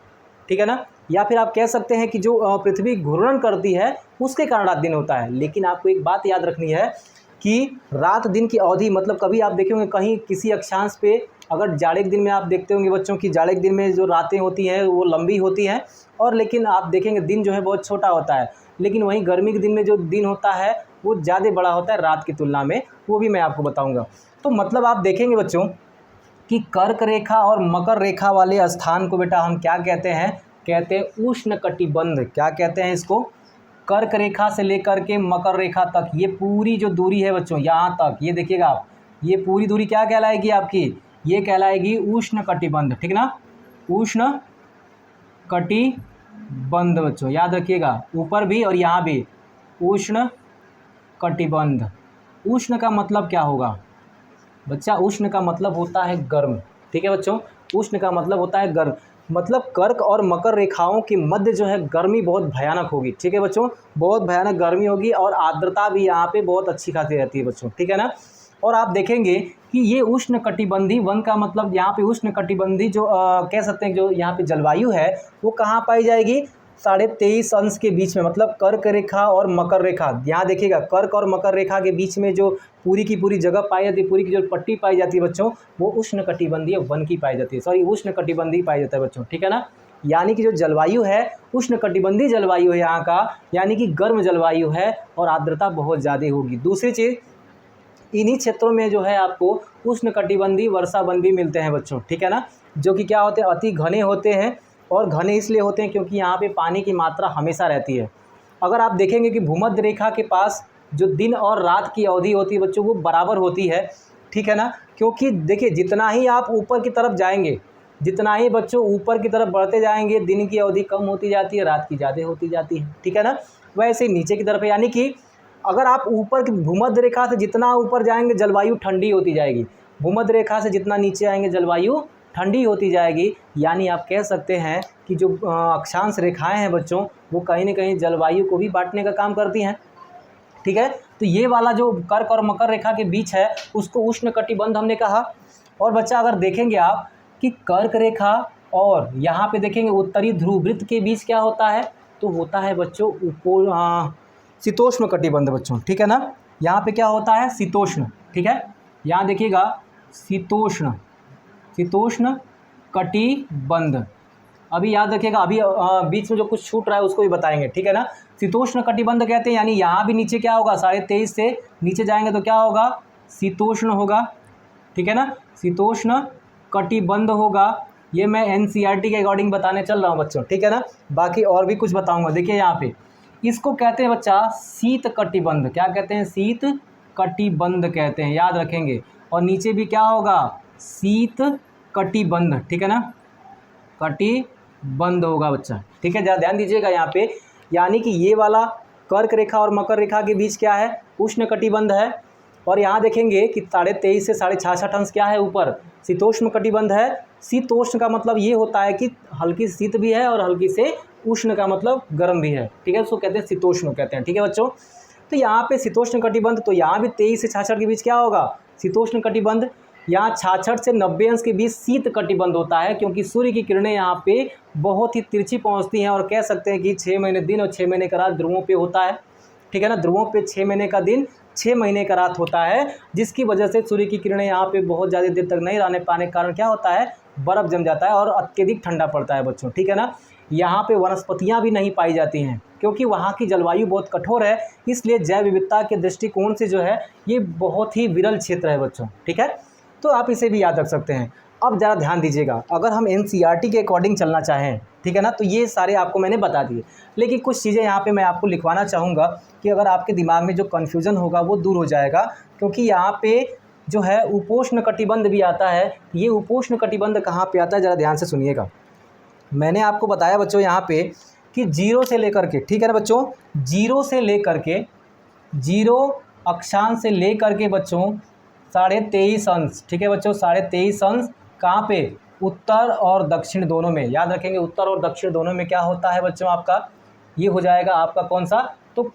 A: ठीक है ना। या फिर आप कह सकते हैं कि जो पृथ्वी घूर्णन करती है उसके कारण रात दिन होता है। लेकिन आपको एक बात याद रखनी है कि रात दिन की अवधि मतलब कभी आप देखेंगे कहीं किसी अक्षांश पे, अगर जाड़े के दिन में आप देखते होंगे बच्चों कि जाड़े के दिन में जो रातें होती हैं वो लंबी होती हैं, और लेकिन आप देखेंगे दिन जो है बहुत छोटा होता है। लेकिन वहीं गर्मी के दिन में जो दिन होता है वो ज़्यादा बड़ा होता है रात की तुलना में, वो भी मैं आपको बताऊंगा। तो मतलब आप देखेंगे बच्चों कि कर्क रेखा और मकर रेखा वाले स्थान को बेटा हम क्या कहते हैं, कहते हैं उष्ण कटिबंध। क्या कहते हैं इसको, कर्क रेखा से लेकर के मकर रेखा तक ये पूरी जो दूरी है बच्चों यहाँ तक, ये देखिएगा आप, ये पूरी दूरी क्या कहलाएगी आपकी, ये कहलाएगी उष्ण कटिबंध, ठीक ना, उष्ण कटिबंध बच्चों, याद रखिएगा, ऊपर भी और यहाँ भी उष्ण कटिबंध। उष्ण का मतलब क्या होगा बच्चा, उष्ण का मतलब होता है गर्म, ठीक है बच्चों, उष्ण का मतलब होता है गर्म। मतलब कर्क और मकर रेखाओं के मध्य जो है गर्मी बहुत भयानक होगी, ठीक है बच्चों, बहुत भयानक गर्मी होगी और आर्द्रता भी यहाँ पे बहुत अच्छी खासी रहती है बच्चों, ठीक है ना। और आप देखेंगे कि ये उष्ण कटिबंधी वन का मतलब यहाँ पे उष्ण कटिबंधी जो कह सकते हैं जो यहाँ पे जलवायु है वो कहाँ पाई जाएगी, 23.5 अंश के बीच में, मतलब कर्क रेखा और मकर रेखा। यहाँ देखिएगा कर्क और मकर रेखा के बीच में जो पूरी की पूरी जगह पाई जाती है, पूरी की जो पट्टी पाई जाती है बच्चों, वो उष्ण कटिबंधीय वन की पाई जाती है, सॉरी उष्ण कटिबंधी पाई जाता है बच्चों, ठीक है ना। यानी कि जो जलवायु है उष्ण कटिबंधीय जलवायु है यहाँ का, यानी कि गर्म जलवायु है और आर्द्रता बहुत ज़्यादा होगी। दूसरी चीज़, इन्हीं क्षेत्रों में जो है आपको उष्ण कटिबंधीय वर्षा वन भी मिलते हैं बच्चों, ठीक है ना, जो कि क्या होते हैं, अति घने होते हैं। और घने इसलिए होते हैं क्योंकि यहाँ पे पानी की मात्रा हमेशा रहती है। अगर आप देखेंगे कि भूमध्य रेखा के पास जो दिन और रात की अवधि होती है बच्चों वो बराबर होती है, ठीक है ना, क्योंकि देखिए जितना ही आप ऊपर की तरफ जाएंगे, जितना ही बच्चों ऊपर की तरफ बढ़ते जाएंगे, दिन की अवधि कम होती जाती है, रात की ज़्यादा होती जाती है, ठीक है ना। वैसे नीचे की तरफ, यानी कि अगर आप ऊपर की भूमध्य रेखा से जितना ऊपर जाएंगे जलवायु ठंडी होती जाएगी, भूमध्य रेखा से जितना नीचे आएंगे जलवायु ठंडी होती जाएगी। यानी आप कह सकते हैं कि जो अक्षांश रेखाएं हैं बच्चों वो कहीं ना कहीं जलवायु को भी बांटने का काम करती हैं, ठीक है। तो ये वाला जो कर्क और मकर रेखा के बीच है उसको उष्ण कटिबंध हमने कहा। और बच्चा अगर देखेंगे आप कि कर्क रेखा और यहाँ पे देखेंगे उत्तरी ध्रुव वृत्त के बीच क्या होता है, तो होता है बच्चों शीतोष्ण कटिबंध बच्चों, ठीक है ना। यहाँ पे क्या होता है, शीतोष्ण, ठीक है, यहाँ देखिएगा शीतोष्ण, शीतोष्ण कटिबंध। अभी याद रखिएगा, अभी बीच में जो कुछ छूट रहा है उसको भी बताएंगे, ठीक है ना। शीतोष्ण कटिबंध कहते हैं, यानी यहाँ भी नीचे क्या होगा, 23.5 से नीचे जाएंगे तो क्या होगा, शीतोष्ण होगा, ठीक है ना, शीतोष्ण कटिबंध होगा। ये मैं एनसीईआरटी के अकॉर्डिंग बताने चल रहा हूँ बच्चों, ठीक है ना। बाकी और भी कुछ बताऊँगा। देखिए यहाँ पे इसको कहते हैं बच्चा शीत कटिबंध। क्या कहते हैं, शीत कटिबंध कहते हैं, याद रखेंगे। और नीचे भी क्या होगा, शीत कटिबंध, ठीक है ना, कटिबंध होगा बच्चा, ठीक है। ज़रा ध्यान दीजिएगा यहाँ पे, यानी कि ये वाला कर्क रेखा और मकर रेखा के बीच क्या है, उष्ण कटिबंध है। और यहाँ देखेंगे कि 23.5 से 66.5 अंश क्या है ऊपर, शीतोष्ण कटिबंध है। शीतोष्ण का मतलब ये होता है कि हल्की शीत भी है और हल्की से उष्ण का मतलब गर्म भी है, ठीक है, उसको कहते हैं शीतोष्ण कहते हैं, ठीक है बच्चों। तो यहाँ पे शीतोष्ण कटिबंध, तो यहाँ भी 23 से 66 के बीच क्या होगा, शीतोष्ण कटिबंध। यहाँ 66 से 90 अंश के बीच शीत कटिबंध होता है, क्योंकि सूर्य की किरणें यहाँ पे बहुत ही तिरछी पहुँचती हैं और कह सकते हैं कि 6 महीने दिन और 6 महीने का रात ध्रुवों पे होता है, ठीक है ना। ध्रुवों पे 6 महीने का दिन 6 महीने का रात होता है, जिसकी वजह से सूर्य की किरणें यहाँ पे बहुत ज़्यादा देर तक नहीं रहने पाने के कारण क्या होता है, बर्फ़ जम जाता है और अत्यधिक ठंडा पड़ता है बच्चों, ठीक है ना। यहाँ पे वनस्पतियाँ भी नहीं पाई जाती हैं क्योंकि वहाँ की जलवायु बहुत कठोर है, इसलिए जैव विविधता के दृष्टिकोण से जो है ये बहुत ही विरल क्षेत्र है बच्चों, ठीक है। तो आप इसे भी याद रख सकते हैं। अब ज़रा ध्यान दीजिएगा, अगर हम एनसीईआरटी के अकॉर्डिंग चलना चाहें, ठीक है ना, तो ये सारे आपको मैंने बता दिए, लेकिन कुछ चीज़ें यहाँ पे मैं आपको लिखवाना चाहूँगा कि अगर आपके दिमाग में जो कन्फ्यूज़न होगा वो दूर हो जाएगा, क्योंकि यहाँ पे जो है उपोष्ण कटिबंध भी आता है। ये उपोष्ण कटिबंध कहाँ पे आता है, ज़रा ध्यान से सुनिएगा। मैंने आपको बताया बच्चों यहाँ पे कि जीरो से लेकर के, ठीक है ना बच्चों, जीरो से लेकर के, जीरो अक्षांश से लेकर के बच्चों 23.5 अंश, ठीक है बच्चों, 23.5 अंश कहाँ पे, उत्तर और दक्षिण दोनों में। याद रखेंगे उत्तर और दक्षिण दोनों में क्या होता है बच्चों, आपका ये हो जाएगा आपका कौन सा, तो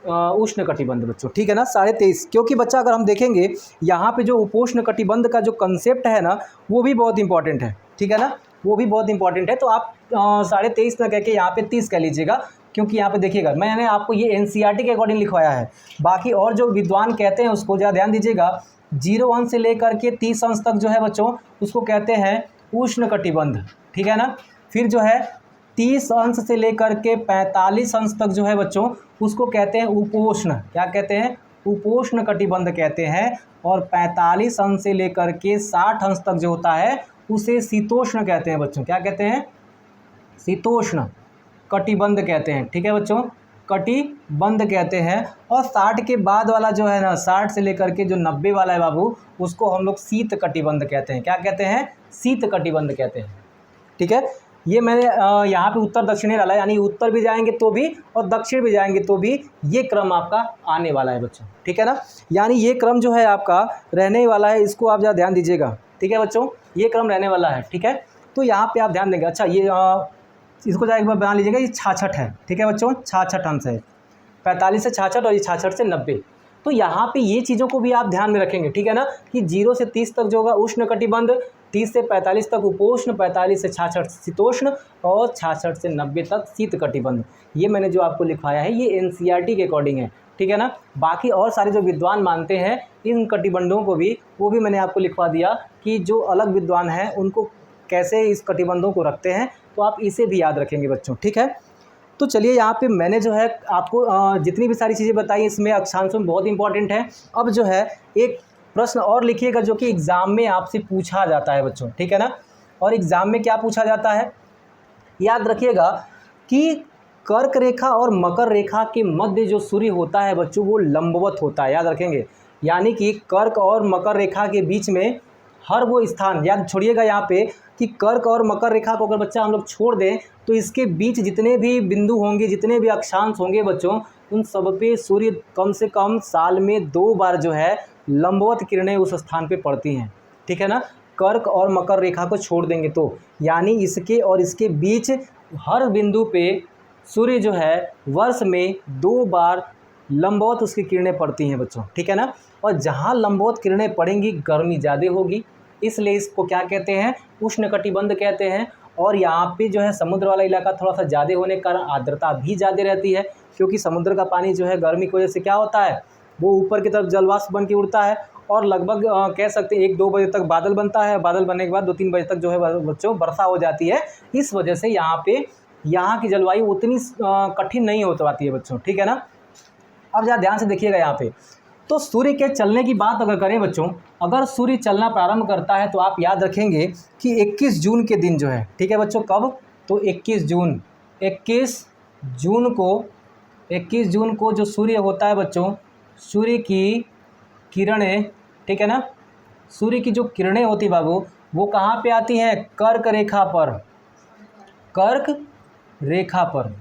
A: उष्ण कटिबंध बच्चों, ठीक है ना, 23.5। क्योंकि बच्चा अगर हम देखेंगे यहाँ पे जो उपोष्ण कटिबंध का जो कंसेप्ट है ना, वो भी बहुत इंपॉर्टेंट है, ठीक है ना, वो भी बहुत इंपॉर्टेंट है। तो आप 23.5 ना कह के यहाँ पे 30 कह लीजिएगा, क्योंकि यहाँ पे देखिएगा मैंने आपको ये एनसीईआरटी के अकॉर्डिंग लिखवाया है। बाकी और जो विद्वान कहते हैं उसको ज़रा ध्यान दीजिएगा, 0 अंश से लेकर के 30 अंश तक जो है बच्चों उसको कहते हैं उष्ण कटिबंध, ठीक है ना। फिर जो है 30 अंश से लेकर के 45 अंश तक जो है बच्चों उसको कहते हैं उपोष्ण, क्या कहते हैं, उपोष्ण कटिबंध कहते हैं। और 45 अंश से लेकर के 60 अंश तक जो होता है उसे शीतोष्ण कहते हैं बच्चों, क्या कहते हैं, शीतोष्ण कटिबंध कहते हैं, ठीक है बच्चों, कटिबंध कहते हैं। और 60 के बाद वाला जो है ना, 60 से लेकर के जो 90 वाला है बाबू, उसको हम लोग शीत कटिबंध कहते हैं, क्या कहते हैं, शीत कटिबंध कहते हैं, ठीक है। ये मैंने यहाँ पे उत्तर दक्षिणी डाला है, यानी उत्तर भी जाएंगे तो भी और दक्षिण भी जाएंगे तो भी ये क्रम आपका आने वाला है बच्चों, ठीक है ना। यानी ये क्रम जो है आपका रहने वाला है, इसको आप ज़रा ध्यान दीजिएगा, ठीक है बच्चों, ये क्रम रहने वाला है, ठीक है। तो यहाँ पे आप ध्यान देंगे। अच्छा ये इसको जरा एक बार बना लीजिएगा, ये 66 है, ठीक है बच्चों, 66 अंश है, 45 से 66 और ये 66 से 90। तो यहाँ पे ये चीज़ों को भी आप ध्यान में रखेंगे, ठीक है ना, कि 0 से 30 तक जो होगा उष्ण कटिबंध, 30 से 45 तक उपोष्ण, 45 से 66 शीतोष्ण और 66 से 90 तक शीत कटिबंध। ये मैंने जो आपको लिखवाया है ये एनसीईआरटी के अकॉर्डिंग है, ठीक है ना। बाकी और सारे जो विद्वान मानते हैं इन कटिबंधों को भी, वो भी मैंने आपको लिखवा दिया कि जो अलग विद्वान हैं उनको कैसे इस कटिबंधों को रखते हैं, तो आप इसे भी याद रखेंगे बच्चों, ठीक है। तो चलिए यहाँ पे मैंने जो है आपको जितनी भी सारी चीज़ें बताई इसमें अक्षांशों में बहुत इंपॉर्टेंट है। अब जो है एक प्रश्न और लिखिएगा जो कि एग्ज़ाम में आपसे पूछा जाता है बच्चों, ठीक है ना। और एग्ज़ाम में क्या पूछा जाता है, याद रखिएगा कि कर्क रेखा और मकर रेखा के मध्य जो सूर्य होता है बच्चों वो लंबवत होता है, याद रखेंगे। यानी कि कर्क और मकर रेखा के बीच में हर वो स्थान, याद छोड़िएगा यहाँ पे कि कर्क और मकर रेखा को अगर बच्चा हम लोग छोड़ दें तो इसके बीच जितने भी बिंदु होंगे, जितने भी अक्षांश होंगे बच्चों, उन सब पे सूर्य कम से कम साल में 2 बार जो है लंबवत किरणें उस स्थान पे पड़ती हैं, ठीक है ना। कर्क और मकर रेखा को छोड़ देंगे तो, यानी इसके और इसके बीच हर बिंदु पे सूर्य जो है वर्ष में 2 बार लंबवत उसकी किरणें पड़ती हैं बच्चों, ठीक है ना। और जहाँ लंबवत किरणें पड़ेंगी गर्मी ज़्यादा होगी, इसलिए इसको क्या कहते हैं, उष्ण कटिबंध कहते हैं। और यहाँ पे जो है समुद्र वाला इलाका थोड़ा सा ज़्यादा होने के कारण आर्द्रता भी ज़्यादा रहती है, क्योंकि समुद्र का पानी जो है गर्मी की वजह से क्या होता है, वो ऊपर की तरफ जलवाष्प बन के उड़ता है और लगभग कह सकते हैं 1-2 बजे तक बादल बनता है। बादल बनने के बाद 2-3 बजे तक जो है बच्चों वर्षा हो जाती है। इस वजह से यहाँ की जलवायु उतनी कठिन नहीं हो पाती है बच्चों, ठीक है ना। अब ज़रा ध्यान से देखिएगा यहाँ पे, तो सूर्य के चलने की बात अगर करें बच्चों, अगर सूर्य चलना प्रारंभ करता है तो आप याद रखेंगे कि 21 जून के दिन जो है, ठीक है बच्चों, कब, तो 21 जून को जो सूर्य होता है बच्चों, सूर्य की किरणें, ठीक है ना, सूर्य की जो किरणें होती बाबू वो कहाँ पे आती हैं, कर्क रेखा पर, कर्क रेखा पर।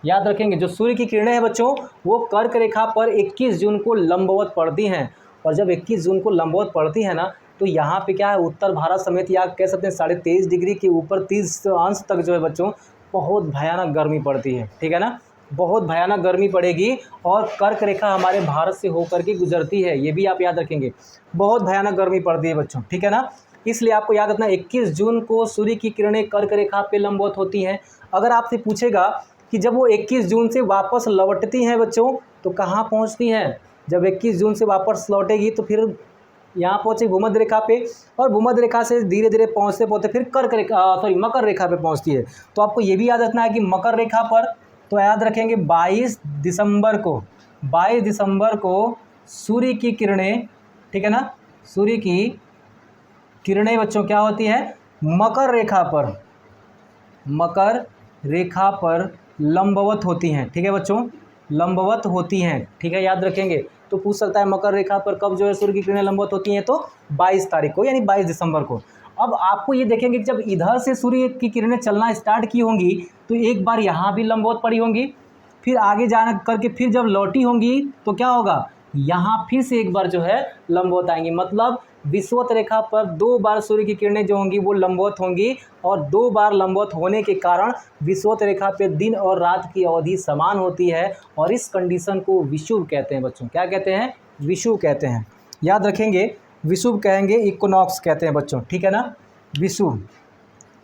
A: याद रखेंगे जो सूर्य की किरणें हैं बच्चों वो कर्क रेखा पर 21 जून को लंबवत पड़ती हैं। और जब 21 जून को लंबवत पड़ती है ना, तो यहाँ पे क्या है, उत्तर भारत समेत या कह सकते हैं 23.5 डिग्री के ऊपर 30 अंश तक जो है बच्चों बहुत भयानक गर्मी पड़ती है, ठीक है ना, बहुत भयानक गर्मी पड़ेगी। और कर्क रेखा हमारे भारत से होकर के गुजरती है, ये भी आप याद रखेंगे, बहुत भयानक गर्मी पड़ती है बच्चों, ठीक है ना। इसलिए आपको याद रखना 21 जून को सूर्य की किरणें कर्क रेखा पे लंबवत होती हैं। अगर आपसे पूछेगा कि जब वो 21 जून से वापस लौटती हैं बच्चों तो कहाँ पहुँचती हैं, जब 21 जून से वापस लौटेगी तो फिर यहाँ पहुँचे भूमध्य रेखा पे, और भूमध्य रेखा से धीरे धीरे पहुँचते पहुँचते फिर मकर रेखा पे पहुँचती है। तो आपको ये भी याद रखना है कि मकर रेखा पर, तो याद रखेंगे 22 दिसंबर को सूर्य की किरणें, ठीक है ना, सूर्य की किरणें बच्चों क्या होती है, मकर रेखा पर लंबवत होती हैं। ठीक है बच्चों, लंबवत होती हैं। ठीक है, याद रखेंगे। तो पूछ सकता है मकर रेखा पर कब जो है सूर्य की किरणें लंबवत होती हैं, तो 22 तारीख को यानी 22 दिसंबर को। अब आपको ये देखेंगे कि जब इधर से सूर्य की किरणें चलना स्टार्ट की होंगी तो एक बार यहाँ भी लंबवत पड़ी होंगी, फिर आगे जाना करके फिर जब लौटी होंगी तो क्या होगा, यहाँ फिर से एक बार जो है लंबवत आएंगी। मतलब विषुवत रेखा पर 2 बार सूर्य की किरणें जो होंगी वो लंबवत होंगी, और 2 बार लंबवत होने के कारण विषुवत रेखा पे दिन और रात की अवधि समान होती है, और इस कंडीशन को विषुव कहते हैं बच्चों। क्या कहते हैं, विषुव कहते हैं। याद रखेंगे, विषुव कहेंगे, इक्विनॉक्स कहते हैं बच्चों। ठीक है ना, विषुव।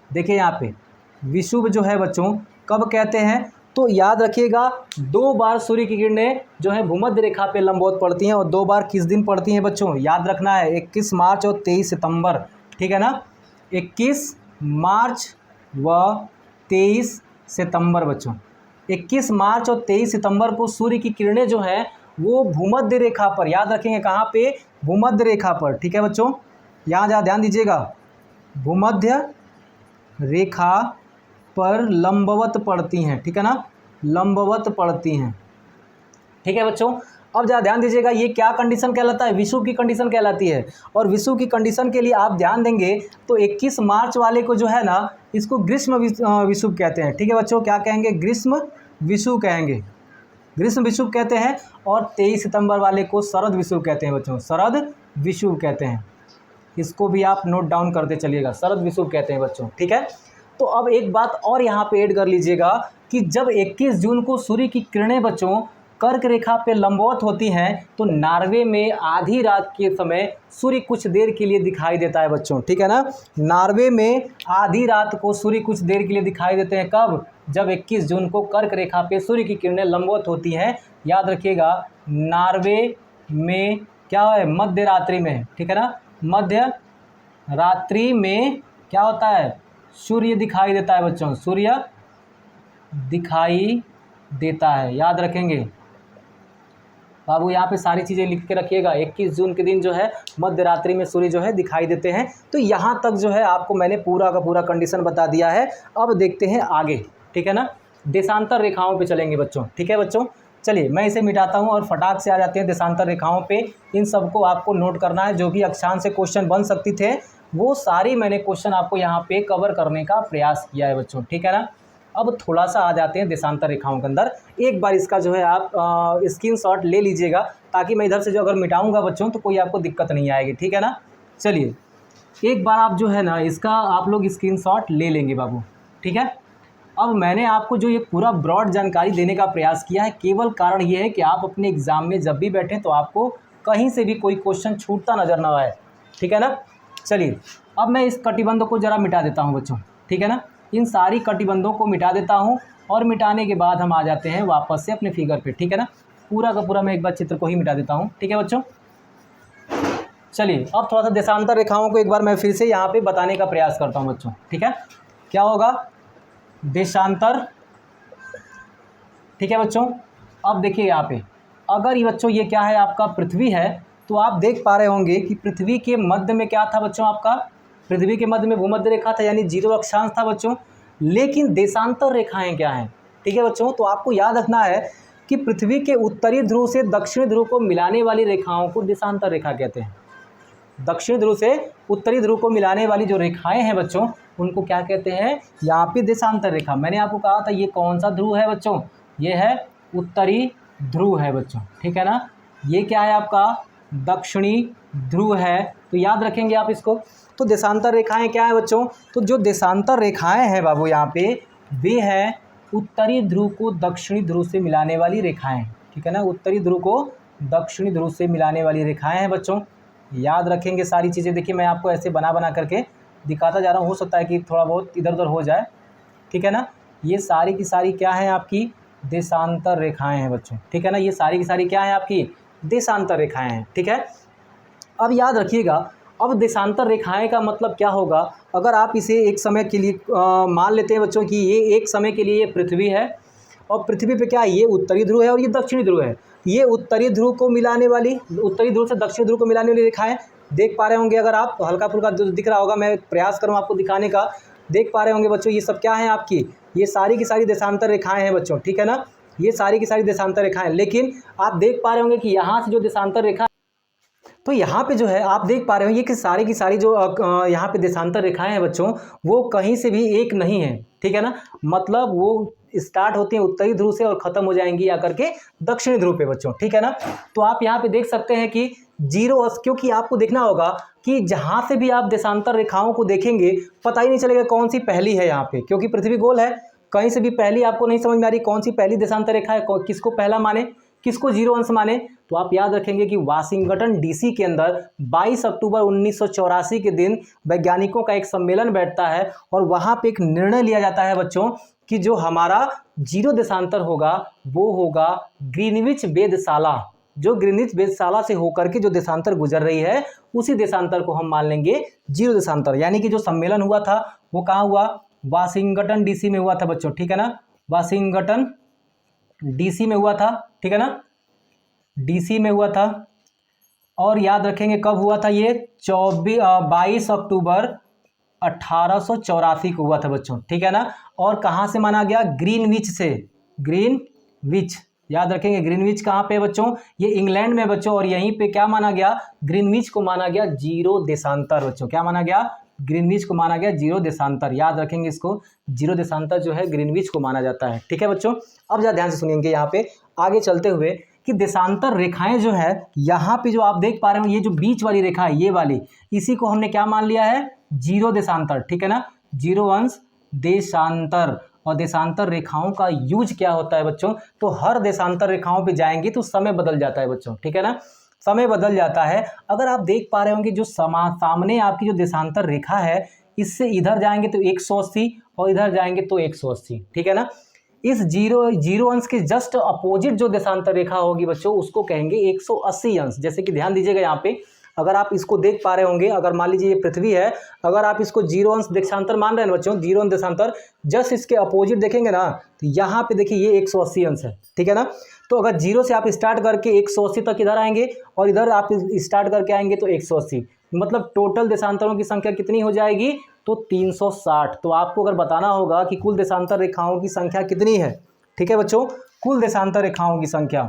A: देखिए यहाँ पे विषुव जो है बच्चों कब कहते हैं, तो याद रखिएगा 2 बार सूर्य की किरणें जो है भूमध्य रेखा पे लंबवत पड़ती हैं, और 2 बार किस दिन पड़ती हैं बच्चों, याद रखना है 21 मार्च और 23 सितंबर। ठीक है ना, 21 मार्च व 23 सितंबर बच्चों। 21 मार्च और 23 सितंबर को सूर्य की किरणें जो है वो भूमध्य रेखा पर, याद रखेंगे कहाँ पे, भूमध्य रेखा पर। ठीक है बच्चों, यहाँ जहाँ ध्यान दीजिएगा, भूमध्य रेखा पर लंबवत पड़ती हैं। ठीक है ना, लंबवत पड़ती हैं। ठीक है बच्चों, अब जरा ध्यान दीजिएगा, ये क्या कंडीशन कहलाता है, विषुव की कंडीशन कहलाती है। और विषुव की कंडीशन के लिए आप ध्यान देंगे तो 21 मार्च वाले को जो है ना, इसको ग्रीष्म विषुव कहते हैं। ठीक है बच्चों, क्या कहेंगे, ग्रीष्म विषुव कहेंगे, ग्रीष्म विषुव कहते हैं। और 23 सितंबर वाले को शरद विषुव कहते हैं बच्चों, शरद विषुव कहते हैं। इसको भी आप नोट डाउन करते चलिएगा, शरद विषुव कहते हैं बच्चों। ठीक है, तो अब एक बात और यहाँ पे ऐड कर लीजिएगा कि जब 21 जून को सूर्य की किरणें बच्चों कर्क रेखा पे लंबवत होती हैं तो नॉर्वे में आधी रात के समय सूर्य कुछ देर के लिए दिखाई देता है बच्चों। ठीक है ना, नॉर्वे में आधी रात को सूर्य कुछ देर के लिए दिखाई देते हैं। कब, जब 21 जून को कर्क रेखा पे सूर्य की किरणें लंबवत होती हैं। याद रखिएगा, नॉर्वे में क्या है, मध्य रात्रि में। ठीक है ना, मध्य रात्रि में क्या होता है, सूर्य दिखाई देता है बच्चों, सूर्य दिखाई देता है। याद रखेंगे बाबू, यहाँ पे सारी चीज़ें लिख के रखिएगा। 21 जून के दिन जो है मध्य रात्रि में सूर्य जो है दिखाई देते हैं। तो यहाँ तक जो है आपको मैंने पूरा का पूरा कंडीशन बता दिया है। अब देखते हैं आगे। ठीक है ना, देशांतर रेखाओं पे चलेंगे बच्चों। ठीक है बच्चों, चलिए मैं इसे मिटाता हूँ और फटाक से आ जाते हैं देशांतर रेखाओं पे। इन सबको आपको नोट करना है, जो भी अक्षांश से क्वेश्चन बन सकती थे वो सारी मैंने क्वेश्चन आपको यहाँ पे कवर करने का प्रयास किया है बच्चों। ठीक है ना, अब थोड़ा सा आ जाते हैं देशांतर रेखाओं के अंदर। एक बार इसका जो है आप स्क्रीनशॉट ले लीजिएगा, ताकि मैं इधर से जो अगर मिटाऊंगा बच्चों तो कोई आपको दिक्कत नहीं आएगी। ठीक है ना, चलिए एक बार आप जो है ना इसका आप लोग स्क्रीनशॉट ले लेंगे बाबू। ठीक है, अब मैंने आपको जो ये पूरा ब्रॉड जानकारी देने का प्रयास किया है, केवल कारण ये है कि आप अपने एग्ज़ाम में जब भी बैठें तो आपको कहीं से भी कोई क्वेश्चन छूटता नज़र ना आए। ठीक है ना, चलिए अब मैं इस कटिबंध को ज़रा मिटा देता हूँ बच्चों। ठीक है ना, इन सारी कटिबंधों को मिटा देता हूँ और मिटाने के बाद हम आ जाते हैं वापस से अपने फिगर पे। ठीक है ना, पूरा का पूरा मैं एक बार चित्र को ही मिटा देता हूँ। ठीक है बच्चों, चलिए अब थोड़ा सा देशांतर रेखाओं को एक बार मैं फिर से यहाँ पे बताने का प्रयास करता हूँ बच्चों। ठीक है, क्या होगा, देशांतर। ठीक है बच्चों, अब देखिए यहाँ पे अगर ये बच्चों ये क्या है, आपका पृथ्वी है, तो आप देख पा रहे होंगे कि पृथ्वी के मध्य में क्या था बच्चों, आपका पृथ्वी के मध्य में भूमध्य रेखा था, यानी 0 अक्षांश था बच्चों। लेकिन देशांतर रेखाएं क्या हैं, ठीक है बच्चों, तो आपको याद रखना है कि पृथ्वी के उत्तरी ध्रुव से दक्षिणी ध्रुव को मिलाने वाली रेखाओं को देशांतर रेखा कहते हैं। दक्षिणी ध्रुव से उत्तरी ध्रुव को मिलाने वाली जो रेखाएं हैं बच्चों, उनको क्या कहते हैं, यहाँ पे देशांतर रेखा। मैंने आपको कहा था ये कौन सा ध्रुव है बच्चों, ये है उत्तरी ध्रुव है बच्चों। ठीक है ना, ये क्या है आपका दक्षिणी ध्रुव है, तो याद रखेंगे आप इसको। तो देशांतर रेखाएं क्या है बच्चों, तो जो देशांतर रेखाएं हैं बाबू यहाँ पे, वे हैं उत्तरी ध्रुव को दक्षिणी ध्रुव से मिलाने वाली रेखाएं। ठीक है ना, उत्तरी ध्रुव को दक्षिणी ध्रुव से मिलाने वाली रेखाएं हैं बच्चों। याद रखेंगे सारी चीज़ें। देखिए मैं आपको ऐसे बना बना करके दिखाता जा रहा हूँ, हो सकता है कि थोड़ा बहुत इधर उधर हो जाए। ठीक है ना, ये सारी की सारी क्या है, आपकी देशांतर रेखाएं हैं बच्चों। ठीक है ना, ये सारी की सारी क्या है, आपकी देशांतर रेखाएं हैं। ठीक है, अब याद रखिएगा, अब देशांतर रेखाएं का मतलब क्या होगा, अगर आप इसे एक समय के लिए मान लेते हैं बच्चों कि ये एक समय के लिए ये पृथ्वी है, और पृथ्वी पे क्या है, ये उत्तरी ध्रुव है और ये दक्षिणी ध्रुव है। ये उत्तरी ध्रुव को मिलाने वाली, उत्तरी ध्रुव से दक्षिणी ध्रुव को मिलाने वाली रेखाएं, देख पा रहे होंगे अगर आप, तो हल्का फुल्का जो दिख रहा होगा, मैं प्रयास करूँ आपको दिखाने का। देख पा रहे होंगे बच्चों, ये सब क्या है आपकी, ये सारी की सारी देशांतर रेखाएं हैं बच्चों, ठीक है ना, ये सारी की सारी देशांतर रेखाएं। लेकिन आप देख पा रहे होंगे कि यहाँ से जो देशांतर रेखा, तो यहाँ पे जो है आप देख पा रहे हो ये कि सारी की सारी जो यहाँ पे देशांतर रेखाएं हैं बच्चों, वो कहीं से भी एक नहीं है, ठीक है ना। मतलब वो स्टार्ट होती हैं उत्तरी ध्रुव से और खत्म हो जाएंगी आकर के दक्षिणी ध्रुव पे बच्चों, ठीक है ना। तो आप यहाँ पे देख सकते हैं कि जीरो, क्योंकि आपको देखना होगा कि जहाँ से भी आप देशांतर रेखाओं को देखेंगे पता ही नहीं चलेगा कौन सी पहली है यहाँ पे, क्योंकि पृथ्वी गोल है। कहीं से भी पहली आपको नहीं समझ में आ रही कौन सी पहली देशांतर रेखा है, किसको पहला माने, किसको जीरो अंश माने। तो आप याद रखेंगे कि वाशिंगटन डीसी के अंदर 22 अक्टूबर 1984 के दिन वैज्ञानिकों का एक सम्मेलन बैठता है और वहाँ पे एक निर्णय लिया जाता है बच्चों कि जो हमारा जीरो देशांतर होगा वो होगा ग्रीनविच वेधशाला। जो ग्रीनविच वेधशाला से होकर के जो देशांतर गुजर रही है उसी देशांतर को हम मान लेंगे जीरो देशांतर। यानी कि जो सम्मेलन हुआ था वो कहाँ हुआ, वाशिंगटन डीसी में हुआ था बच्चों, ठीक है ना, वाशिंगटन डीसी में हुआ था, ठीक है ना, डीसी में हुआ था। और याद रखेंगे कब हुआ था ये, 22 अक्टूबर 1884 को हुआ था बच्चों, ठीक है ना। और कहाँ से माना गया, ग्रीनविच से, ग्रीनविच, याद रखेंगे ग्रीनविच कहाँ पे बच्चों, ये इंग्लैंड में बच्चों। और यहीं पे क्या माना गया, ग्रीनविच को माना गया जीरो देशांतर बच्चों, क्या माना गया, ग्रीनविच को माना गया जीरो देशांतर। याद रखेंगे इसको, जीरो देशांतर जो है ग्रीनविच को माना जाता है, ठीक है बच्चों। अब जरा ध्यान से सुनिएंगे यहाँ पे आगे चलते हुए कि देशांतर रेखाएं जो है यहाँ पे जो आप देख पा रहे हो, ये जो बीच वाली रेखा है ये वाली, इसी को हमने क्या मान लिया है, जीरो देशांतर, ठीक है ना, जीरो अंश देशांतर। और देशांतर रेखाओं का यूज क्या होता है बच्चों, तो हर देशांतर रेखाओं पे जाएंगे तो समय बदल जाता है बच्चों, ठीक है ना, समय बदल जाता है। अगर आप देख पा रहे होंगे जो सामने आपकी जो देशांतर रेखा है, इससे इधर जाएंगे तो 180 और इधर जाएंगे तो 180, ठीक है ना। इस जीरो अंश के जस्ट अपोजिट जो देशांतर रेखा होगी बच्चों उसको कहेंगे 180 अंश। जैसे कि ध्यान दीजिएगा यहाँ पे, अगर आप इसको देख पा रहे होंगे, अगर मान लीजिए ये पृथ्वी है, अगर आप इसको जीरो अंश देशांतर मान रहे हैं बच्चों, जीरो अंश देशांतर, जस्ट इसके अपोजिट देखेंगे ना तो यहाँ पे देखिए ये 180 अंश है, ठीक है ना। तो अगर जीरो से आप स्टार्ट करके 180 तक इधर आएंगे और इधर आप स्टार्ट करके आएंगे तो 180, मतलब टोटल देशांतरों की संख्या कितनी हो जाएगी, तो 360। तो आपको अगर बताना होगा कि कुल देशांतर रेखाओं की संख्या कितनी है, ठीक है बच्चों, कुल देशांतर रेखाओं की संख्या,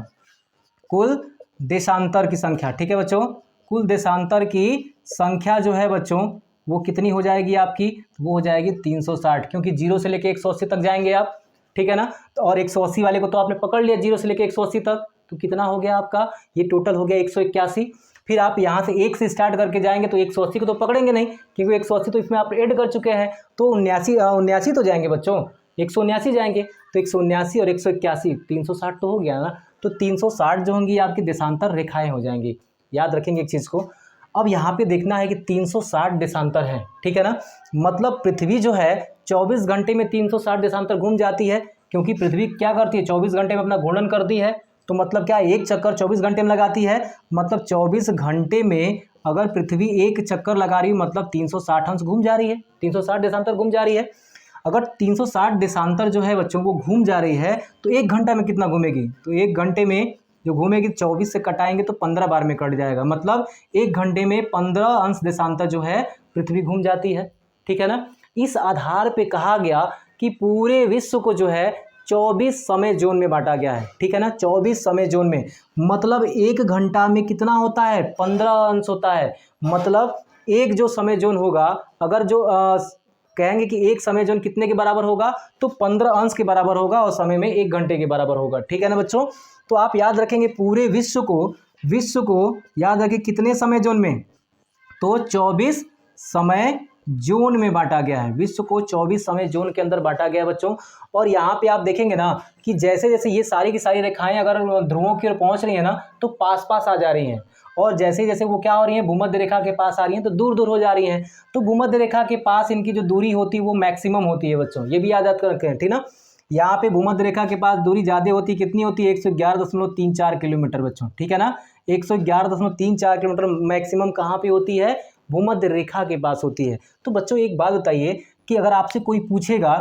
A: कुल देशांतर की संख्या, ठीक है बच्चों, कुल देशांतर की संख्या जो है बच्चों वो कितनी हो जाएगी आपकी, वो हो जाएगी 360, क्योंकि जीरो से लेके 180 तक जाएंगे आप, ठीक है ना। तो और 180 वाले को तो आपने पकड़ लिया, जीरो से लेके 180 तक, तो कितना हो गया आपका, ये टोटल हो गया 181। फिर आप यहाँ से एक से स्टार्ट करके जाएंगे तो 180 को तो पकड़ेंगे नहीं, क्योंकि 180 तो इसमें आप ऐड कर चुके हैं, तो 79 तो जाएंगे बच्चों, 179 जाएंगे, तो 179 और 181 360 तो हो गया ना। तो 360 जो होंगी आपकी देशांतर रेखाएं हो जाएंगी। याद रखेंगे एक चीज़ को, अब यहाँ पे देखना है कि 360 देशांतर है, ठीक है ना, मतलब पृथ्वी जो है 24 घंटे में 360 देशांतर घूम जाती है, क्योंकि पृथ्वी क्या करती है 24 घंटे में अपना घूर्णन करती है। तो मतलब क्या, एक चक्कर 24 घंटे में लगाती है, मतलब 24 घंटे में अगर पृथ्वी एक चक्कर लगा रही है मतलब 360 अंश घूम जा रही है, 360 देशांतर घूम जा रही है। अगर 360 देशांतर जो है बच्चों को घूम जा रही है तो एक घंटा में कितना घूमेगी, तो एक घंटे में जो घूमेगी 24 से कटाएंगे तो 15 बार में कट जाएगा, मतलब एक घंटे में 15 अंश देशांतर जो है पृथ्वी घूम जाती है, ठीक है ना। इस आधार पे कहा गया कि पूरे विश्व को जो है 24 समय जोन में बांटा गया है, ठीक है ना, 24 समय जोन में, मतलब एक घंटा में कितना होता है, 15 अंश होता है। मतलब एक जो समय जोन होगा, अगर जो कहेंगे कि एक समय जोन कितने के बराबर होगा, तो 15 अंश के बराबर होगा और समय में एक घंटे के बराबर होगा, ठीक है ना बच्चों। तो आप याद रखेंगे पूरे विश्व को याद रखें कितने समय जोन में, तो 24 समय जोन में बांटा गया है, विश्व को 24 समय जोन के अंदर बांटा गया है बच्चों। और यहाँ पे आप देखेंगे ना कि जैसे जैसे ये सारी की सारी रेखाएं अगर ध्रुवों की ओर पहुँच रही है ना तो पास पास आ जा रही हैं, और जैसे जैसे वो क्या हो रही है भूमध्य रेखा के पास आ रही हैं तो दूर दूर हो जा रही हैं। तो भूमध्य रेखा के पास इनकी जो दूरी होती है वो मैक्सिमम होती है बच्चों, ये भी याद रखें, ठीक ना। यहाँ पे भूमध्य रेखा के पास दूरी ज़्यादा होती है, कितनी होती है, 111.34 किलोमीटर बच्चों, ठीक है ना, 111.34 किलोमीटर मैक्सिमम कहाँ पे होती है, भूमध्य रेखा के पास होती है। तो बच्चों एक बात बताइए कि अगर आपसे कोई पूछेगा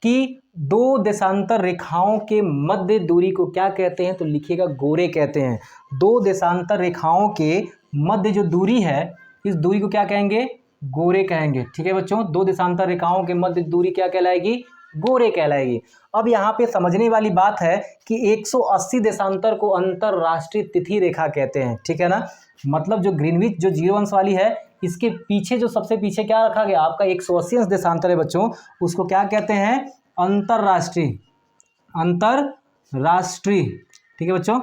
A: कि दो देशांतर रेखाओं के मध्य दूरी को क्या कहते हैं, तो लिखिएगा गोरे कहते हैं। दो देशांतर रेखाओं के मध्य जो दूरी है इस दूरी को क्या कहेंगे, गोरे कहेंगे। ठीक है बच्चों, दो देशांतर रेखाओं के मध्य दूरी क्या कहलाएगी, गोरे कहलाएगी। अब यहाँ पे समझने वाली बात है कि 180 देशांतर को अंतरराष्ट्रीय तिथि रेखा कहते हैं। ठीक है ना, मतलब जो ग्रीनविच जो 0 अंश वाली है, इसके पीछे जो सबसे पीछे क्या रखा गया, आपका 180 अंश देशांतर है बच्चों, उसको क्या कहते हैं, अंतरराष्ट्रीय, अंतरराष्ट्रीय। ठीक है बच्चों,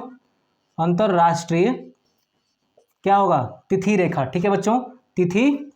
A: अंतरराष्ट्रीय क्या होगा, तिथि रेखा। ठीक है बच्चों, तिथि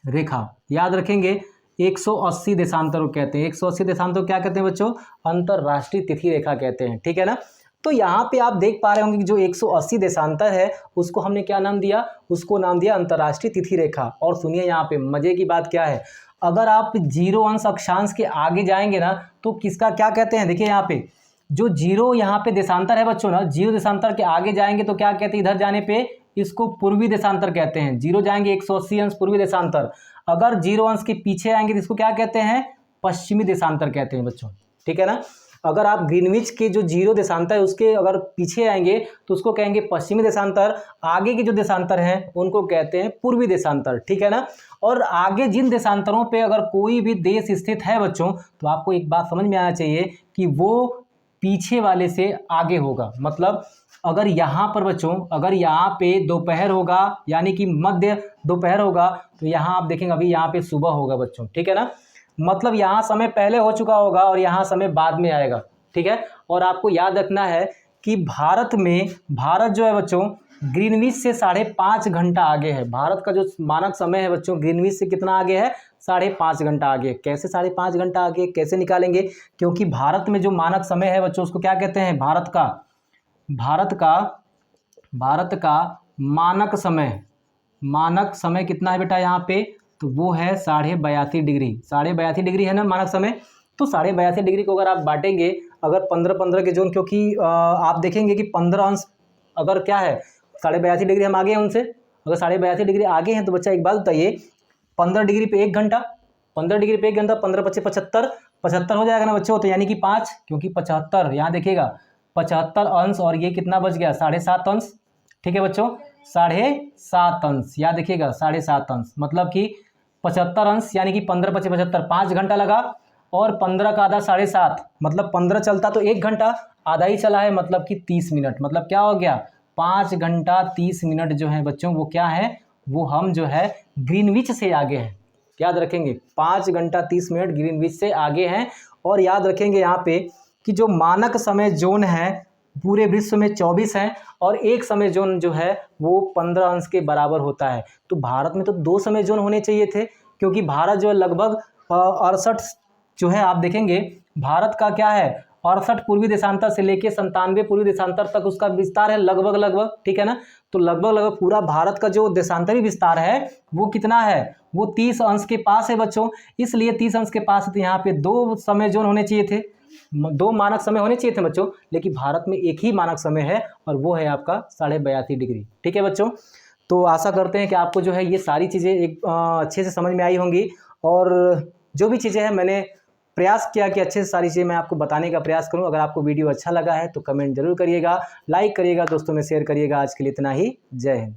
A: रेखा याद रखेंगे, 180 देशांतर को कहते हैं। 180 देशांतर क्या कहते हैं बच्चों, अंतरराष्ट्रीय तिथि रेखा कहते हैं। ठीक है ना, तो यहाँ पे आप देख पा रहे होंगे कि जो 180 देशांतर है उसको हमने क्या नाम दिया, उसको नाम दिया अंतरराष्ट्रीय तिथि रेखा। और सुनिए यहाँ पे मजे की बात क्या है, अगर आप 0 अंश अक्षांश के आगे जाएंगे ना तो किसका क्या कहते हैं, देखिए यहाँ पे जो 0 यहाँ पे देशांतर है बच्चों ना, 0 देशांतर के आगे जाएंगे तो क्या कहते हैं, इधर जाने पे इसको पूर्वी देशांतर कहते हैं। 0 जाएंगे 180 अंश पूर्वी देशांतर, अगर 0 अंश के पीछे आएंगे तो इसको क्या कहते हैं, पश्चिमी देशांतर कहते हैं बच्चों। ठीक है ना, अगर आप ग्रीनविच के जो 0 देशांतर है उसके अगर पीछे आएंगे तो उसको कहेंगे पश्चिमी देशांतर, आगे के जो देशांतर हैं उनको कहते हैं पूर्वी देशांतर। ठीक है ना, और आगे जिन देशांतरों पे अगर कोई भी देश स्थित है बच्चों, तो आपको एक बात समझ में आना चाहिए कि वो पीछे वाले से आगे होगा। मतलब अगर यहाँ पर बच्चों, अगर यहाँ पे दोपहर होगा यानी कि मध्य दोपहर होगा, तो यहाँ आप देखेंगे अभी यहाँ पे सुबह होगा बच्चों। ठीक है ना, मतलब यहाँ समय पहले हो चुका होगा और यहाँ समय बाद में आएगा। ठीक है, और आपको याद रखना है कि भारत जो है बच्चों ग्रीनविच से 5.5 घंटा आगे है। भारत का जो मानक समय है बच्चों ग्रीनविच से कितना आगे है, 5.5 घंटा आगे। कैसे 5.5 घंटा आगे कैसे निकालेंगे, क्योंकि भारत में जो मानक समय है बच्चों उसको क्या कहते हैं, भारत का मानक समय कितना है बेटा यहाँ पे, तो वो है 82.5 डिग्री। 82.5 डिग्री है ना मानक समय। तो 82.5 डिग्री को अगर आप बांटेंगे, अगर 15-15 के जोन, क्योंकि आप देखेंगे कि 15 अंश अगर क्या है 82.5 डिग्री हम आगे हैं उनसे, अगर 82.5 डिग्री आगे हैं तो बच्चा एक बात बताइए, 15 डिग्री पे 1 घंटा, 15 डिग्री पे 1 घंटा, 15 × 5 = 75 हो जाएगा ना बच्चों, तो यानी कि 5, क्योंकि 75 यहाँ देखिएगा 75 अंश और ये कितना बच गया, 7.5 अंश। ठीक है बच्चों, 7.5 अंश याद देखिएगा, 7.5 अंश मतलब कि 75 अंश यानी कि 15 × 5 = 75, 5 घंटा लगा, और 15 का आधा 7.5, मतलब 15 चलता तो 1 घंटा, आधा ही चला है मतलब कि 30 मिनट, मतलब क्या हो गया 5 घंटा 30 मिनट जो है बच्चों वो क्या है, वो हम जो है ग्रीनविच से आगे हैं। याद रखेंगे 5 घंटा 30 मिनट ग्रीनविच से आगे हैं। और याद रखेंगे यहाँ पे कि जो मानक समय जोन है पूरे विश्व में 24 हैं, और एक समय जोन जो है वो 15 अंश के बराबर होता है। तो भारत में तो 2 समय जोन होने चाहिए थे, क्योंकि भारत जो है लगभग 68 जो है, आप देखेंगे भारत का क्या है 68 पूर्वी देशांतर से लेके 97 पूर्वी देशांतर तक उसका विस्तार है लगभग। ठीक है ना, तो लगभग पूरा भारत का जो देशांतरी विस्तार है वो कितना है, वो 30 अंश के पास है बच्चों। इसलिए 30 अंश के पास तो यहाँ पे 2 समय जोन होने चाहिए थे, 2 मानक समय होने चाहिए थे बच्चों, लेकिन भारत में एक ही मानक समय है और वो है आपका 82.5 डिग्री। ठीक है बच्चों, तो आशा करते हैं कि आपको जो है ये सारी चीज़ें एक अच्छे से समझ में आई होंगी, और जो भी चीज़ें हैं मैंने प्रयास किया कि अच्छे से सारी चीज़ें मैं आपको बताने का प्रयास करूं। अगर आपको वीडियो अच्छा लगा है तो कमेंट जरूर करिएगा, लाइक करिएगा, दोस्तों में शेयर करिएगा। आज के लिए इतना ही, जय हिंद।